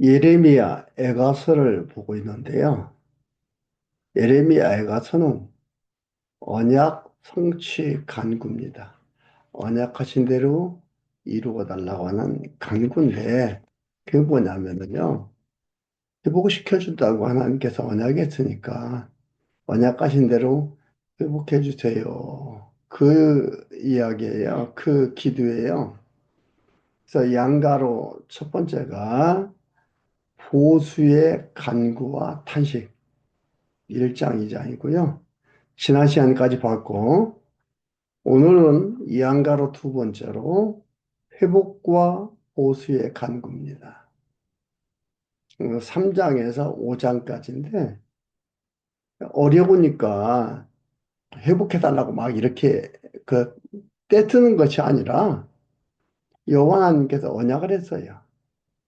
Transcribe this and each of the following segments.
예레미야 애가서를 보고 있는데요. 예레미야 애가서는 언약 성취 간구입니다. 언약하신 대로 이루어 달라고 하는 간구인데, 그게 뭐냐면요. 회복시켜준다고 하나님께서 언약했으니까 언약하신 대로 회복해 주세요. 그 이야기예요. 그 기도예요. 그래서 양가로 첫 번째가 보수의 간구와 탄식 1장, 2장이고요. 지난 시간까지 봤고, 오늘은 이안가로 두 번째로 회복과 보수의 간구입니다. 3장에서 5장까지인데, 어려우니까 회복해달라고 막 이렇게 떼쓰는 것이 아니라 여호와 하나님께서 언약을 했어요.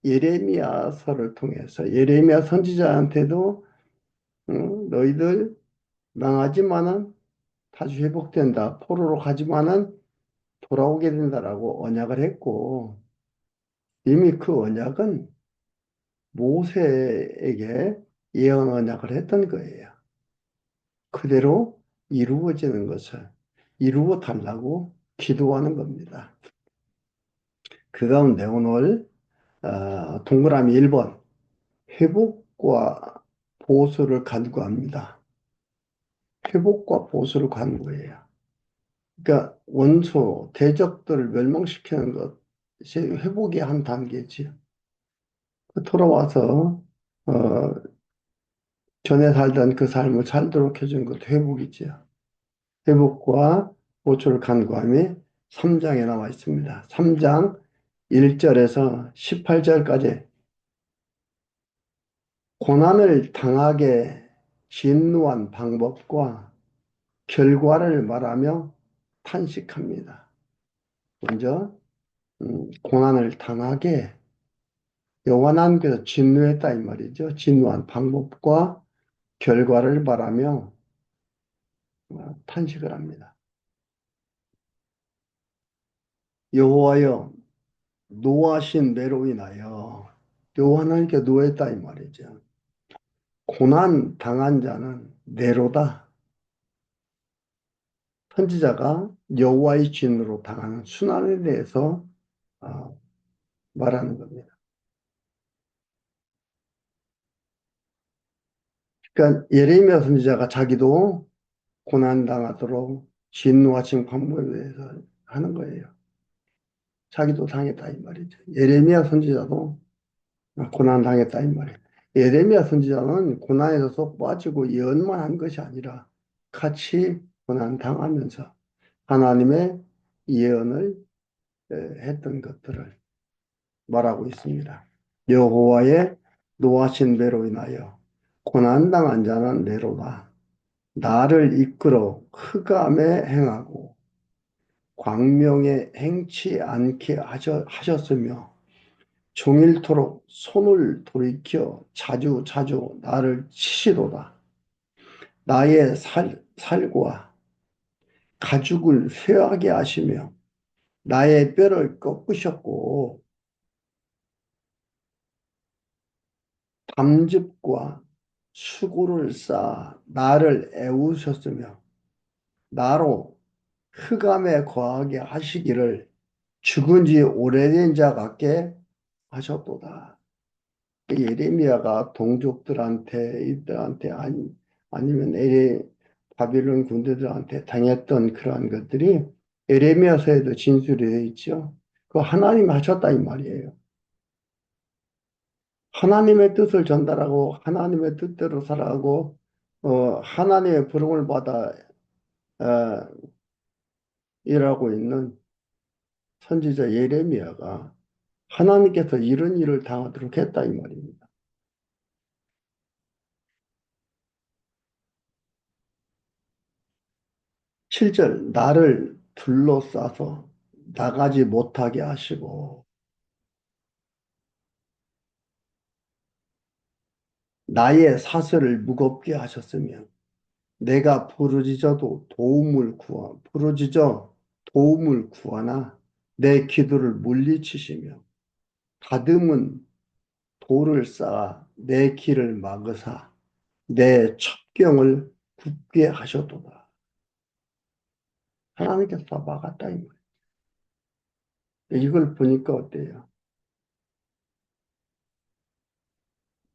예레미야서를 통해서 예레미야 선지자한테도 너희들 망하지만은 다시 회복된다. 포로로 가지만은 돌아오게 된다라고 언약을 했고, 이미 그 언약은 모세에게 예언 언약을 했던 거예요. 그대로 이루어지는 것을 이루어 달라고 기도하는 겁니다. 그 가운데 오늘 동그라미 1번 회복과 보수를 간구합니다. 회복과 보수를 간구해요. 그러니까 원수, 대적들을 멸망시키는 것이 회복의 한 단계지요. 돌아와서 어, 전에 살던 그 삶을 살도록 해준 것도 회복이지요. 회복과 보초를 간구함이 3장에 나와 있습니다. 3장 1절에서 18절까지 고난을 당하게 진노한 방법과 결과를 말하며 탄식합니다. 먼저 고난을 당하게 여호와 하나님께서 진노했다 이 말이죠. 진노한 방법과 결과를 말하며 탄식을 합니다. 여호와여 노하신 대로 인하여 여호와 하나님께 노했다 이 말이죠. 고난 당한 자는 네로다. 선지자가 여호와의 진으로 당하는 순환에 대해서 어, 말하는 겁니다. 그러니까 예레미야 선지자가 자기도 고난 당하도록 진노하신 방법에 대해서 하는 거예요. 자기도 당했다 이 말이죠. 예레미야 선지자도 고난 당했다 이 말이에요. 예레미야 선지자는 고난에서 쏙 빠지고 예언만 한 것이 아니라 같이 고난 당하면서 하나님의 예언을 했던 것들을 말하고 있습니다. 여호와의 노하신 배로 인하여 고난 당한 자는 내로다. 나를 이끌어 흑암에 행하고 광명에 행치 않게 하셨으며 종일토록 손을 돌이켜 자주 자주 나를 치시도다. 나의 살과 가죽을 쇠하게 하시며 나의 뼈를 꺾으셨고 담즙과 수고를 쌓아 나를 애우셨으며 나로 흑암에 거하게 하시기를 죽은 지 오래된 자 같게 하셨도다. 예레미야가 동족들한테 이들한테 아니면 바빌론 군대들한테 당했던 그러한 것들이 예레미야서에도 진술이 되어 있죠. 그 하나님 하셨다 이 말이에요. 하나님의 뜻을 전달하고 하나님의 뜻대로 살아가고 하나님의 부름을 받아 어, 일하고 있는 선지자 예레미야가 하나님께서 이런 일을 당하도록 했다 이 말입니다. 7절 나를 둘러싸서 나가지 못하게 하시고 나의 사슬을 무겁게 하셨으며 내가 부르짖어 도움을 구하나 내 기도를 물리치시며 다듬은 돌을 쌓아 내 길을 막으사 내 첩경을 굳게 하셨도다. 하나님께서 다 막았다 이 말이에요. 이걸 보니까 어때요?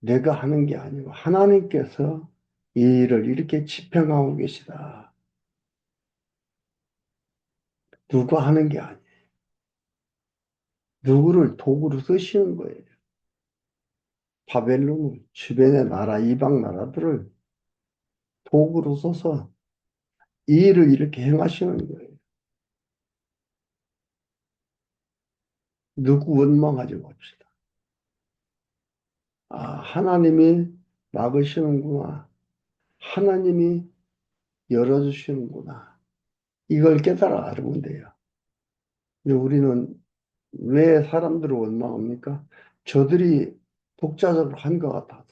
내가 하는 게 아니고 하나님께서 이 일을 이렇게 집행하고 계시다. 누가 하는 게 아니에요. 누구를 도구로 쓰시는 거예요. 바벨론을 주변의 나라, 이방 나라들을 도구로 써서 이 일을 이렇게 행하시는 거예요. 누구 원망하지 맙시다. 아, 하나님이 막으시는구나. 하나님이 열어주시는구나. 이걸 깨달아 알면 돼요. 근데 우리는 왜 사람들을 원망합니까? 저들이 독자적으로 한 것 같아서,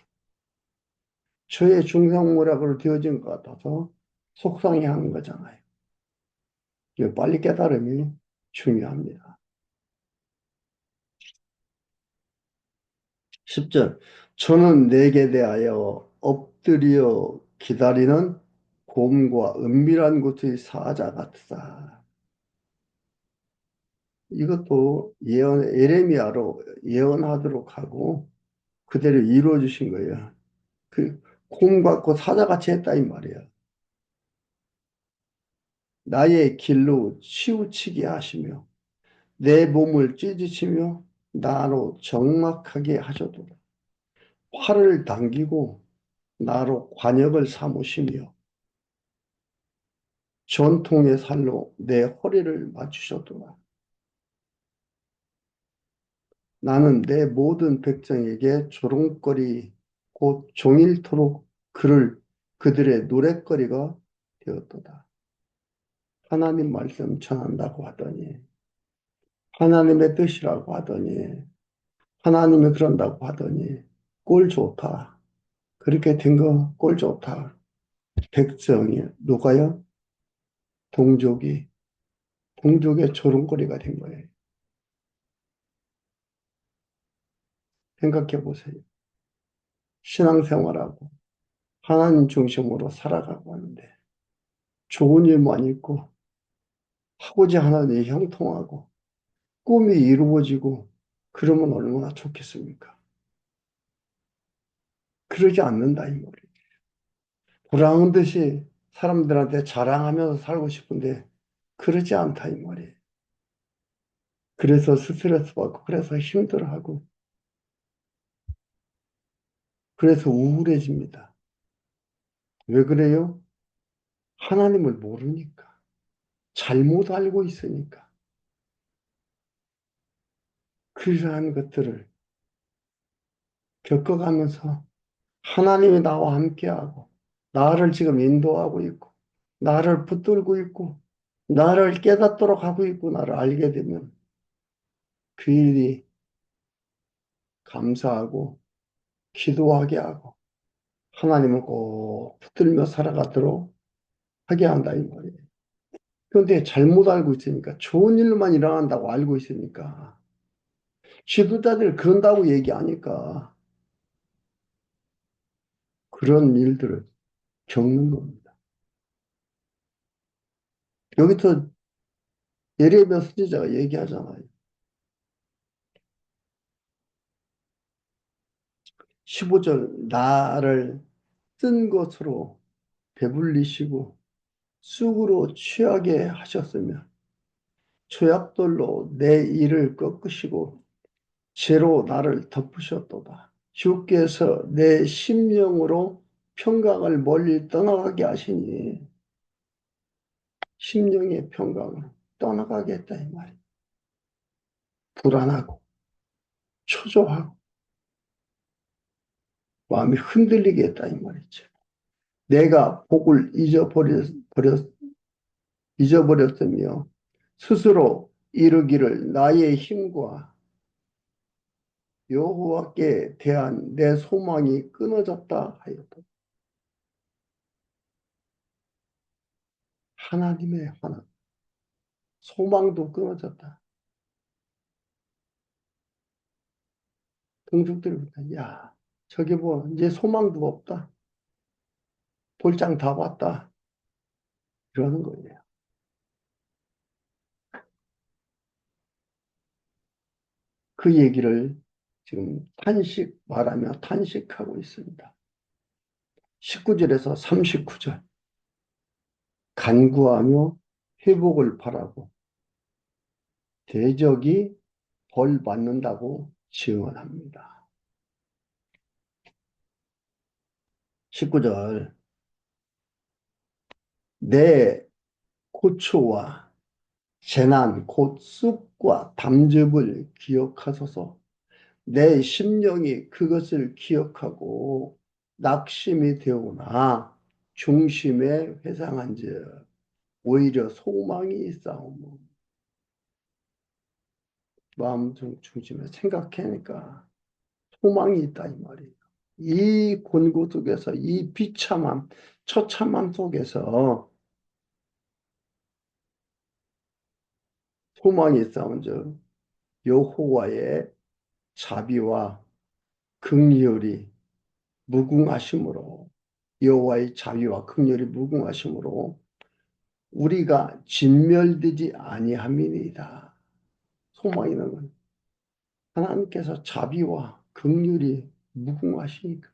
저의 중상모략으로 되어진 것 같아서 속상해 하는 거잖아요. 이거 빨리 깨달음이 중요합니다. 10절. 저는 내게 대하여 엎드려 기다리는 곰과 은밀한 곳의 사자 같다. 이것도 에레미야로 예언하도록 하고 그대로 이루어 주신 거예요. 그, 곰 같고 사자같이 했다, 이 말이야. 나의 길로 치우치게 하시며, 내 몸을 찢으시며, 나로 적막하게 하셔도, 활을 당기고, 나로 관역을 삼으시며, 전통의 살로 내 허리를 맞추셨도다. 나는 내 모든 백성에게 조롱거리, 곧 종일토록 그들의 노랫거리가 되었도다. 하나님 말씀 전한다고 하더니, 하나님의 뜻이라고 하더니, 하나님이 그런다고 하더니, 꼴 좋다. 그렇게 된 거 꼴 좋다. 백성이, 누가요? 동족이, 동족의 조롱거리가 된 거예요. 생각해 보세요. 신앙생활하고 하나님 중심으로 살아가고 하는데, 좋은 일만 있고, 하고자 하는 일 형통하고, 꿈이 이루어지고, 그러면 얼마나 좋겠습니까? 그러지 않는다, 이 말이에요. 보라는 듯이 사람들한테 자랑하면서 살고 싶은데 그러지 않다 이 말이에요. 그래서 스트레스 받고 그래서 힘들어하고 그래서 우울해집니다. 왜 그래요? 하나님을 모르니까. 잘못 알고 있으니까. 그러한 것들을 겪어가면서 하나님이 나와 함께하고 나를 지금 인도하고 있고 나를 붙들고 있고 나를 깨닫도록 하고 있고 나를 알게 되면 그 일이 감사하고 기도하게 하고 하나님을 꼭 붙들며 살아가도록 하게 한다 이 말이에요. 그런데 잘못 알고 있으니까 좋은 일로만 일어난다고 알고 있으니까 지도자들 그런다고 얘기하니까 그런 일들을 겪는 겁니다. 여기서 예레미야 선지자가 얘기하잖아요. 15절 나를 쓴 것으로 배불리시고 쑥으로 취하게 하셨으며 조약돌로 내 일을 꺾으시고 죄로 나를 덮으셨도다. 주께서 내 심령으로 평강을 멀리 떠나가게 하시니 심령의 평강을 떠나가게 했다 이 말이에요. 불안하고 초조하고 마음이 흔들리게 했다 이 말이죠. 내가 복을 잊어버렸으며 스스로 이루기를 나의 힘과 여호와께 대한 내 소망이 끊어졌다 하였다. 하나님의 하나 소망도 끊어졌다. 동족들이 야, 저게 뭐 이제 소망도 없다. 볼장 다 봤다. 이러는 거예요. 그 얘기를 지금 말하며 탄식하고 있습니다. 19절에서 39절. 간구하며 회복을 바라고 대적이 벌 받는다고 증언합니다. 19절. 내 고초와 재난 곧 쑥과 담즙을 기억하소서. 내 심령이 그것을 기억하고 낙심이 되오나 중심에 회상한즉 오히려 소망이 싸우고 마음 중심에 생각하니까 소망이 있다 이 말이에요. 이 곤고 속에서 이 비참함, 처참함 속에서 소망이 싸운즉 여호와의 자비와 긍휼이 무궁하심으로 여호와의 자비와 긍휼이 무궁하심으로 우리가 진멸되지 아니함이니이다. 소망이 있는 건 하나님께서 자비와 긍휼이 무궁하시니까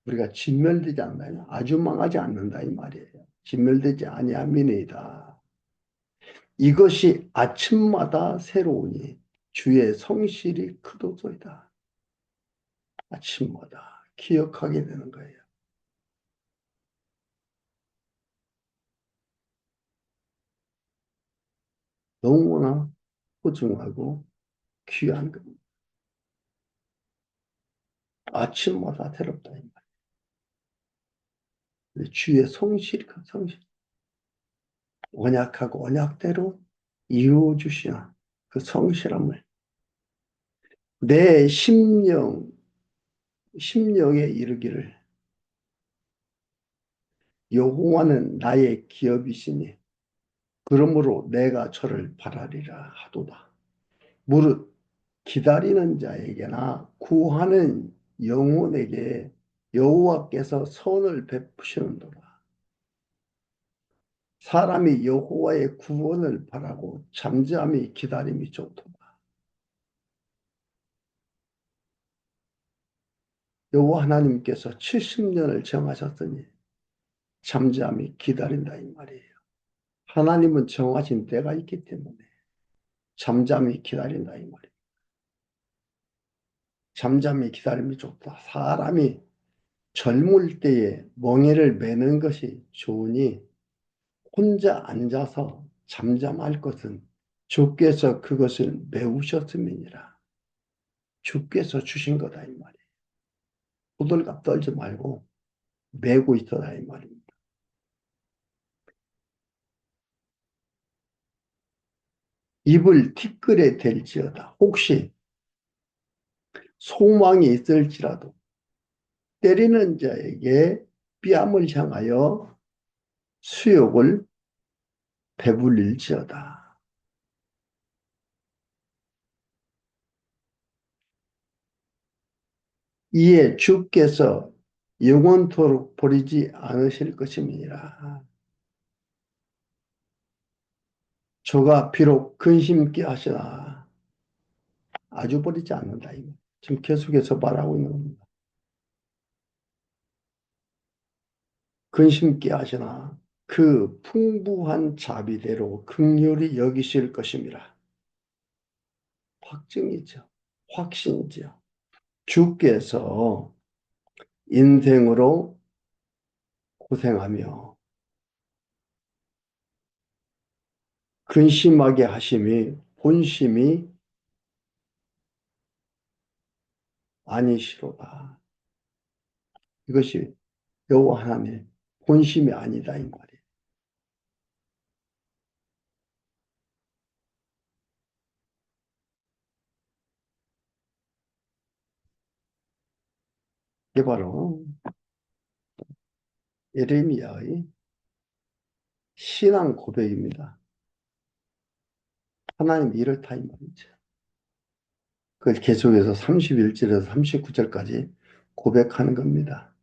우리가 진멸되지 않는다. 아주 망하지 않는다 이 말이에요. 진멸되지 아니함이니이다. 이것이 아침마다 새로우니 주의 성실이 크도소이다. 아침마다 기억하게 되는 거예요. 너무나 소중하고 귀한 겁니다. 아침마다 새롭다 이 말이에요. 주의 성실, 그 성실. 언약하고 언약대로 이루어 주시는 그 성실함을 내 심령에 이르기를 여호와는 나의 기업이시니 그러므로 내가 저를 바라리라 하도다. 무릇 기다리는 자에게나 구하는 영혼에게 여호와께서 선을 베푸시는도다. 사람이 여호와의 구원을 바라고 잠잠히 기다림이 좋도다. 여호와 하나님께서 70년을 정하셨으니 잠잠히 기다린다 이 말이에요. 하나님은 정하신 때가 있기 때문에 잠잠히 기다린다 이 말이에요. 잠잠히 기다림이 좋다. 사람이 젊을 때에 멍에를 매는 것이 좋으니 혼자 앉아서 잠잠할 것은 주께서 그것을 메우셨음이니라. 주께서 주신 거다 이 말이에요. 호들갑 떨지 말고 메고 있어라 이 말입니다. 입을 티끌에 댈지어다. 혹시 소망이 있을지라도 때리는 자에게 뺨을 향하여 수욕을 배불릴지어다. 이에 주께서 영원토록 버리지 않으실 것임이니라. 저가 비록 근심케 하시나 아주 버리지 않는다. 지금 계속해서 말하고 있는 겁니다. 근심케 하시나 그 풍부한 자비대로 긍휼히 여기실 것임이라. 확증이죠. 확신이죠. 주께서 인생으로 고생하며 근심하게 하심이 본심이 아니시로다. 이것이 여호와 하나님의 본심이 아니다 이 말이에요. 이게 바로 예레미야의 신앙 고백입니다. 하나님 이렇다 이 말이죠. 그걸 계속해서 31절에서 39절까지 고백하는 겁니다.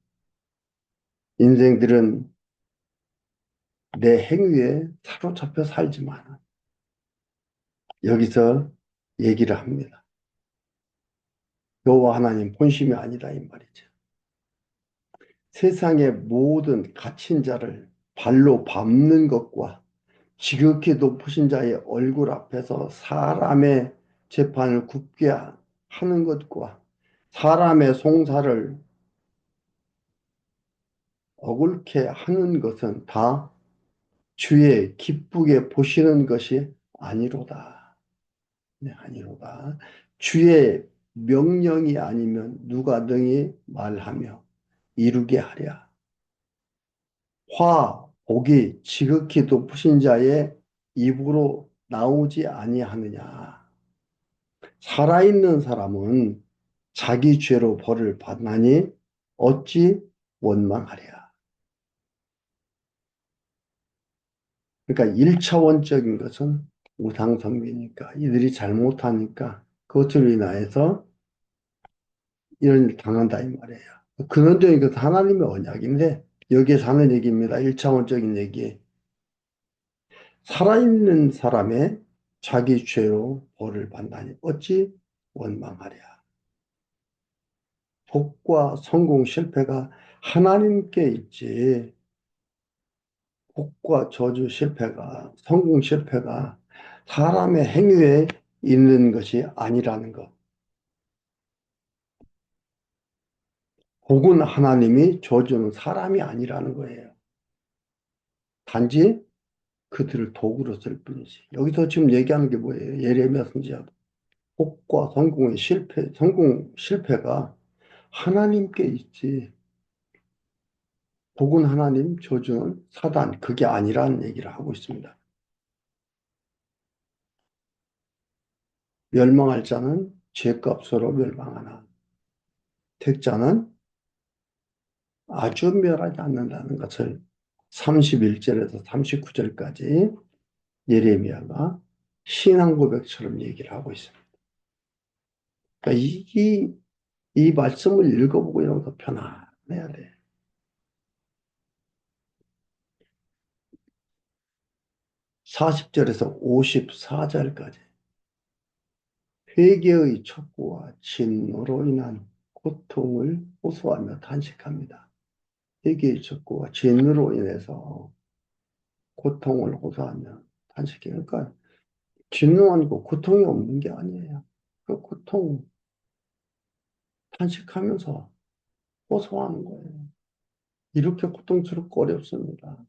인생들은 내 행위에 사로잡혀 살지만 여기서 얘기를 합니다. 여호와 하나님 본심이 아니다 이 말이죠. 세상의 모든 갇힌 자를 발로 밟는 것과 지극히 높으신 자의 얼굴 앞에서 사람의 재판을 굽게 하는 것과 사람의 송사를 억울케 하는 것은 다 주의 기쁘게 보시는 것이 아니로다. 네, 아니로다. 주의 명령이 아니면 누가 능히 말하며 이루게 하랴. 화, 복이 지극히 높으신 자의 입으로 나오지 아니하느냐. 살아있는 사람은 자기 죄로 벌을 받나니 어찌 원망하랴. 그러니까 일차원적인 것은 우상숭배니까 이들이 잘못하니까 그것으로 인하여서 이런 일 당한다 이 말이에요. 근원적인 것은 하나님의 언약인데 여기에 사는 얘기입니다. 일차원적인 얘기. 살아있는 사람의 자기 죄로 벌을 받나니 어찌 원망하랴. 복과 성공 실패가 하나님께 있지 복과 저주 실패가 성공 실패가 사람의 행위에 있는 것이 아니라는 것. 복은 하나님이 저주는 사람이 아니라는 거예요. 단지 그들을 도구로 쓸 뿐이지. 여기서 지금 얘기하는 게 뭐예요? 예레미야 선지자 복과 성공의 실패, 성공 실패가 하나님께 있지. 복은 하나님, 저주는 사단, 그게 아니라는 얘기를 하고 있습니다. 멸망할 자는 죄값으로 멸망하나 택자는 아주 멸하지 않는다는 것을 31절에서 39절까지 예레미야가 신앙 고백처럼 얘기를 하고 있습니다. 그러니까 이 말씀을 읽어보고 이런 거 편안해야 돼. 40절에서 54절까지 회개의 촉구와 진노로 인한 고통을 호소하며 탄식합니다. 회개의 촉구와 진노로 인해서 고통을 호소하며 탄식해요. 그러니까 진노한 거 고통이 없는 게 아니에요. 그 고통 탄식하면서 호소하는 거예요. 이렇게 고통스럽고 어렵습니다.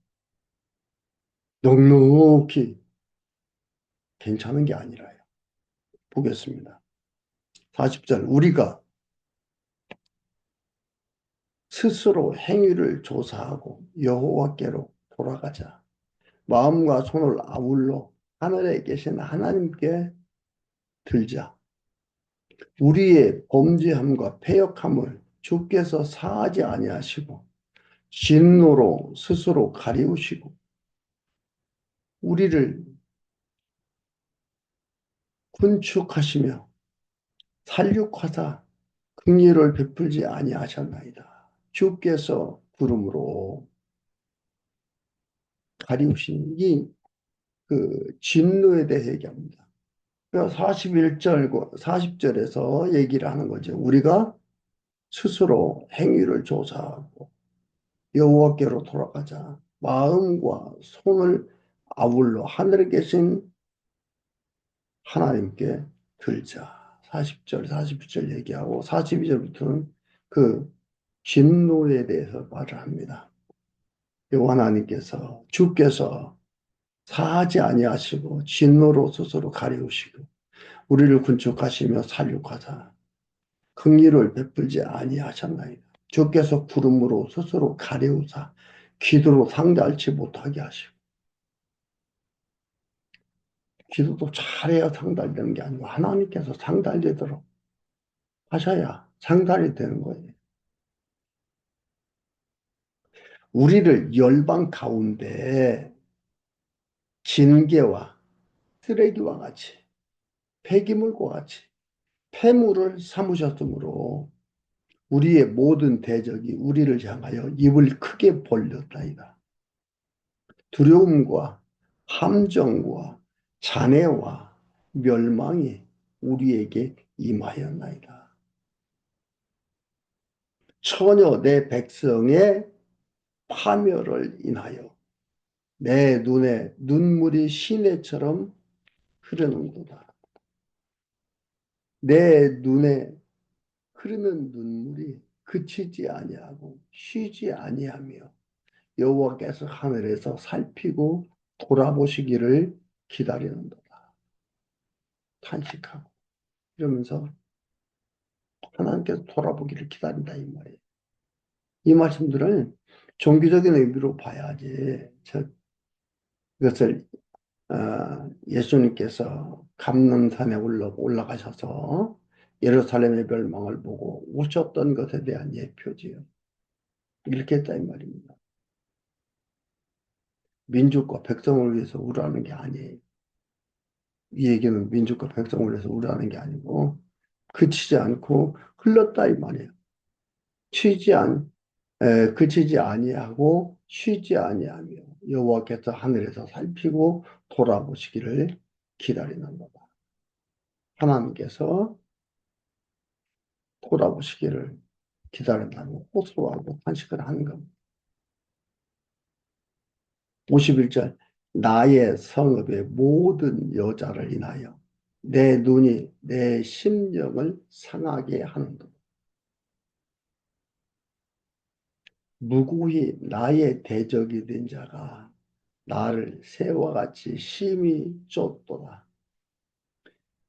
넉넉히 괜찮은 게 아니라요. 보겠습니다. 40절 우리가 스스로 행위를 조사하고 여호와께로 돌아가자. 마음과 손을 아울러 하늘에 계신 하나님께 들자. 우리의 범죄함과 패역함을 주께서 사하지 아니하시고 진노로 스스로 가리우시고 우리를 군축하시며 살육하사 긍휼을 베풀지 아니하셨나이다. 주께서 구름으로 가리우신 그 진노에 대해 얘기합니다. 그러니까 41절, 40절에서 얘기를 하는 거죠. 우리가 스스로 행위를 조사하고 여호와께로 돌아가자. 마음과 손을 아울러 하늘에 계신 하나님께 들자. 40절, 41절 얘기하고 42절부터는 그 진노에 대해서 말을 합니다. 여호와 하나님께서 주께서 사하지 아니하시고 진노로 스스로 가리우시고 우리를 군축하시며 살육하사 긍휼을 베풀지 아니하셨나이다. 주께서 구름으로 스스로 가리우사 기도로 상달치 못하게 하시고 기도도 잘해야 상달되는 게 아니고 하나님께서 상달되도록 하셔야 상달이 되는 거예요. 우리를 열방 가운데 징계와 쓰레기와 같이 폐기물과 같이 폐물을 삼으셨으므로 우리의 모든 대적이 우리를 향하여 입을 크게 벌렸다이다. 두려움과 함정과 잔해와 멸망이 우리에게 임하였나이다. 처녀 내 백성의 파멸을 인하여 내 눈에 눈물이 시내처럼 흐르는도다. 내 눈에 흐르는 눈물이 그치지 아니하고 쉬지 아니하며 여호와께서 하늘에서 살피고 돌아보시기를 기다리는도다. 탄식하고 이러면서 하나님께서 돌아보기를 기다린다 이 말이에요. 이 말씀들은 종교적인 의미로 봐야지. 이것을 예수님께서 감람산에 올라가셔서 예루살렘의 멸망을 보고 우셨던 것에 대한 예표지요. 이렇게 했다 이 말입니다. 민족과 백성을 위해서 우려하는 게 아니에요. 이 얘기는 민족과 백성을 위해서 우려하는 게 아니고 그치지 않고 흘렀다 이 말이에요. 쉬지 안 그치지 아니하고 쉬지 아니하며 여호와께서 하늘에서 살피고 돌아보시기를 기다리는 거다. 하나님께서 돌아보시기를 기다린다고 호소하고 탄식을 하는 겁니다. 51절 나의 성읍의 모든 여자를 인하여 내 눈이 내 심령을 상하게 하는도다. 무고히 나의 대적이 된 자가 나를 새와 같이 심히 쫓도다.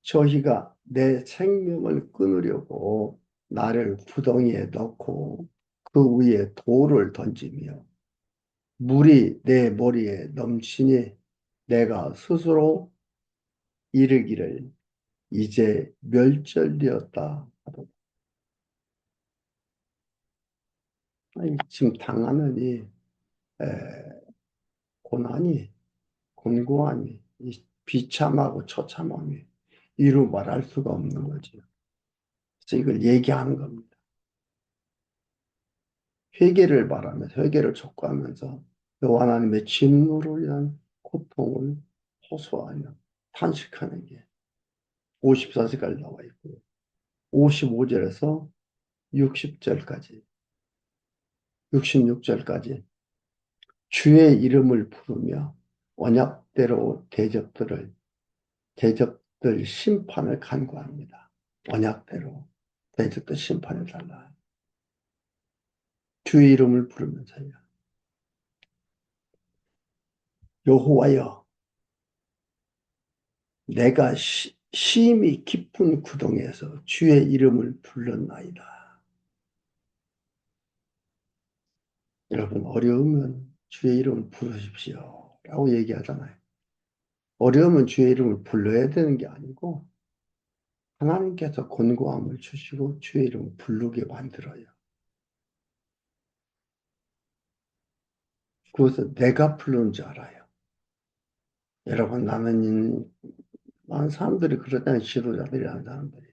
저희가 내 생명을 끊으려고 나를 구덩이에 넣고 그 위에 돌을 던지며 물이 내 머리에 넘치니 내가 스스로 이르기를 이제 멸절되었다 하도다. 아니, 지금 당하는 이 고난이 곤고함이 이 비참하고 처참함이 이루 말할 수가 없는 거죠. 그래서 이걸 얘기하는 겁니다. 회개를 바라면서 회개를 촉구하면서 여호와 하나님의 진노로 인한 고통을 호소하며 탄식하는 게 54절까지 나와 있고요. 55절에서 60절까지, 66절까지 주의 이름을 부르며 언약대로 대적들 심판을 간구합니다. 언약대로 대적들 심판을 달라. 주의 이름을 부르면서요. 여호와여, 내가 심히 깊은 구덩에서 주의 이름을 불렀나이다. 여러분, 어려우면 주의 이름을 부르십시오. 라고 얘기하잖아요. 어려우면 주의 이름을 불러야 되는 게 아니고, 하나님께서 권고함을 주시고 주의 이름을 부르게 만들어요. 그것을 내가 부르는 줄 알아요. 여러분, 많은 사람들이 그러잖아요. 지도자들이라는 사람들이.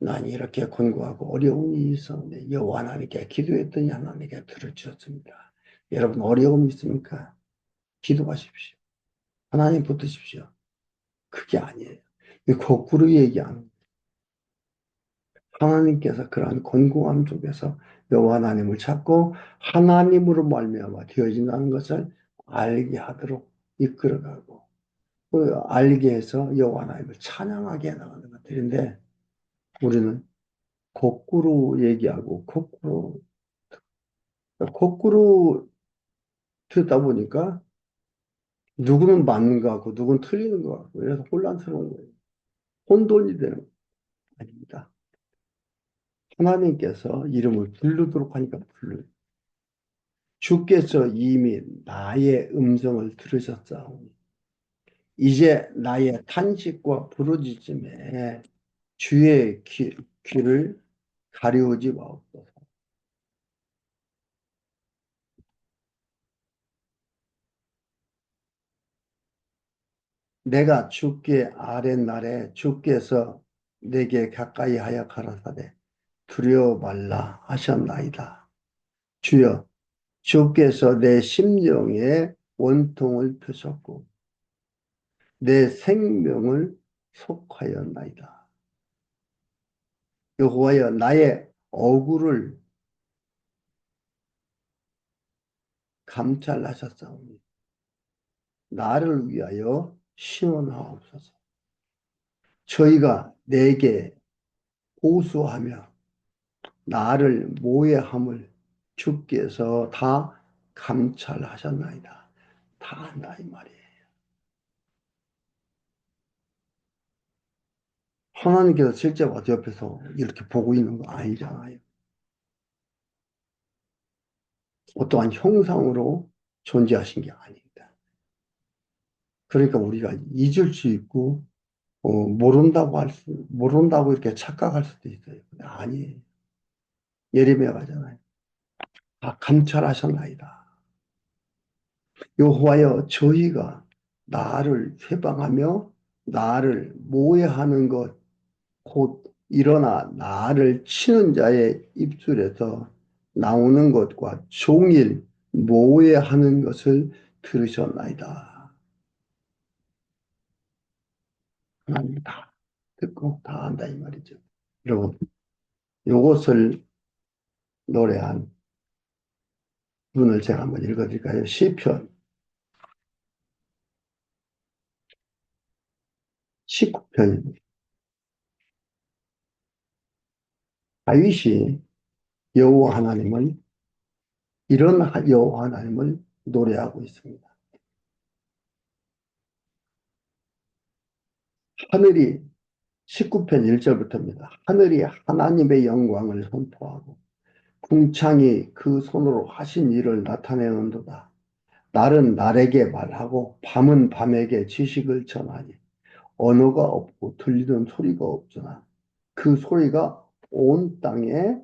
난 이렇게 권고하고 어려운 일이 있었는데 여호와 하나님께 기도했더니 하나님께 들어주셨습니다. 여러분 어려움이 있습니까? 기도하십시오. 하나님 붙드십시오. 그게 아니에요. 거꾸로 얘기하는 하나님께서 그러한 권고함 속에서 여호와 하나님을 찾고 하나님으로 말미암아 되어진다는 것을 알게 하도록 이끌어가고 그 알게 해서 여호와 하나님을 찬양하게 해나가는 것들인데 우리는 거꾸로 얘기하고 거꾸로 듣다 보니까 누구는 맞는 것 같고 누구는 틀리는 것 같고 그래서 혼란스러운 거예요. 혼돈이 되는 거 아닙니다. 하나님께서 이름을 부르도록 하니까 불러요. 주께서 이미 나의 음성을 들으셨사오니 이제 나의 탄식과 부르짖음에 주의 귀를 가리우지 마옵소서. 내가 죽게 아랫날에 주께서 내게 가까이 하여 가라사대 두려워 말라 하셨나이다. 주여, 주께서 내 심령에 원통을 펴셨고 내 생명을 속하였나이다. 여호와여, 나의 억울을 감찰하셨사오니 나를 위하여 시원하옵소서. 저희가 내게 고수하며 나를 모해함을 주께서 다 감찰하셨나이다. 다 안다 이 말이에요. 하나님께서 실제 와서 옆에서 이렇게 보고 있는 거 아니잖아요. 어떠한 형상으로 존재하신 게 아닙니다. 그러니까 우리가 잊을 수 있고 모른다고 이렇게 착각할 수도 있어요. 근데 아니에요. 예레미야가잖아요. 다 감찰하셨나이다. 여호와여, 저희가 나를 회방하며 나를 모해하는 것 곧 일어나 나를 치는 자의 입술에서 나오는 것과 종일 모해하는 것을 들으셨나이다. 하나님 다 듣고 다 안다 이 말이죠. 여러분, 이것을 노래한 문을 제가 한번 읽어드릴까요? 시편 19편입니다. 다윗이 여호와 하나님을 이런 여호와 하나님을 노래하고 있습니다. 하늘이 19편 1절부터입니다. 하늘이 하나님의 영광을 선포하고 궁창이 그 손으로 하신 일을 나타내는도다. 날은 날에게 말하고 밤은 밤에게 지식을 전하니 언어가 없고 들리는 소리가 없으나 그 소리가 온 땅에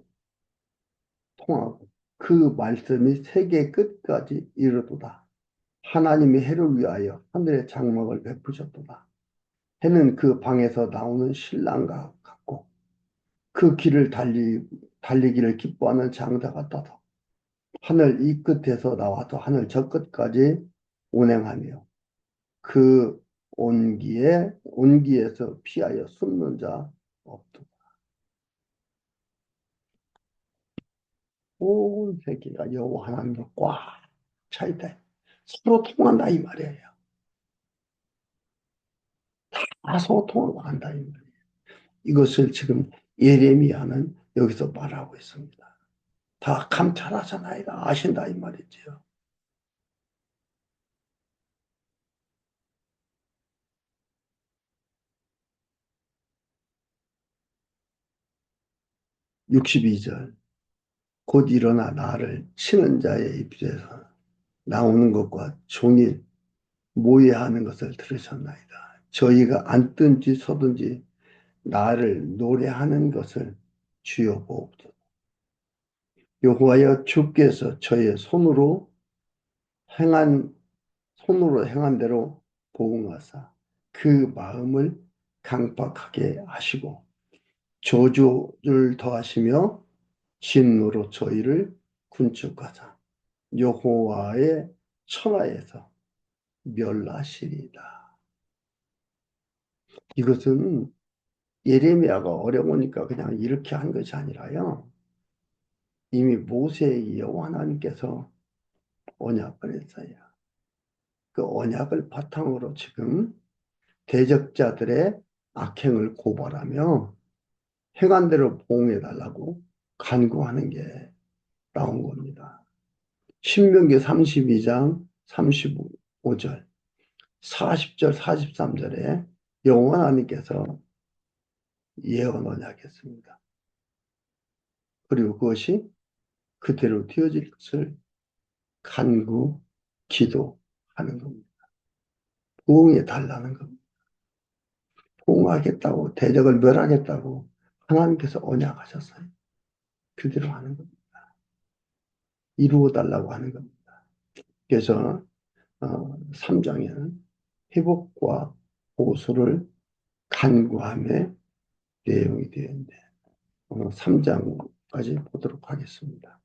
통하고 그 말씀이 세계 끝까지 이르도다. 하나님이 해를 위하여 하늘의 장막을 베푸셨도다. 해는 그 방에서 나오는 신랑과 같고 그 길을 달리기를 기뻐하는 장자 같아서 하늘 이 끝에서 나와서 하늘 저 끝까지 운행하며 그 온기에서 피하여 숨는 자 없도다. 온 세계가 여호와 하나님과 꽉 차있다. 서로 통한다 이 말이에요. 다 서로 통하고 한다 이 말이에요. 이것을 지금 예레미야는 여기서 말하고 있습니다. 다 감찰하잖아요. 아신다 이 말이죠. 62절 곧 일어나 나를 치는 자의 입에서 나오는 것과 종일 모해하는 것을 들으셨나이다. 저희가 앉든지 서든지 나를 노래하는 것을 주여 보옵소서. 여호와여, 주께서 저의 행한 손으로 행한 대로 보응하사 그 마음을 강팍하게 하시고 저주를 더하시며 진노로 저희를 군축하사 여호와의 천하에서 멸하시리이다. 이것은 예레미야가 어려우니까 그냥 이렇게 한 것이 아니라요. 이미 모세에게 여호와 하나님께서 언약을 했어요. 그 언약을 바탕으로 지금 대적자들의 악행을 고발하며 행한대로 보응해달라고 간구하는 게 나온 겁니다. 신명기 32장 35절, 40절, 43절에 여호와 하나님께서 예언 언약했습니다. 그리고 그것이 그대로 되어질 것을 간구, 기도하는 겁니다. 부응해 달라는 겁니다. 부응하겠다고, 대적을 멸하겠다고 하나님께서 언약하셨어요. 그대로 하는 겁니다. 이루어 달라고 하는 겁니다. 그래서 3장에는 회복과 보수를 간구하며 내용이 되어 있는데, 3장까지 보도록 하겠습니다.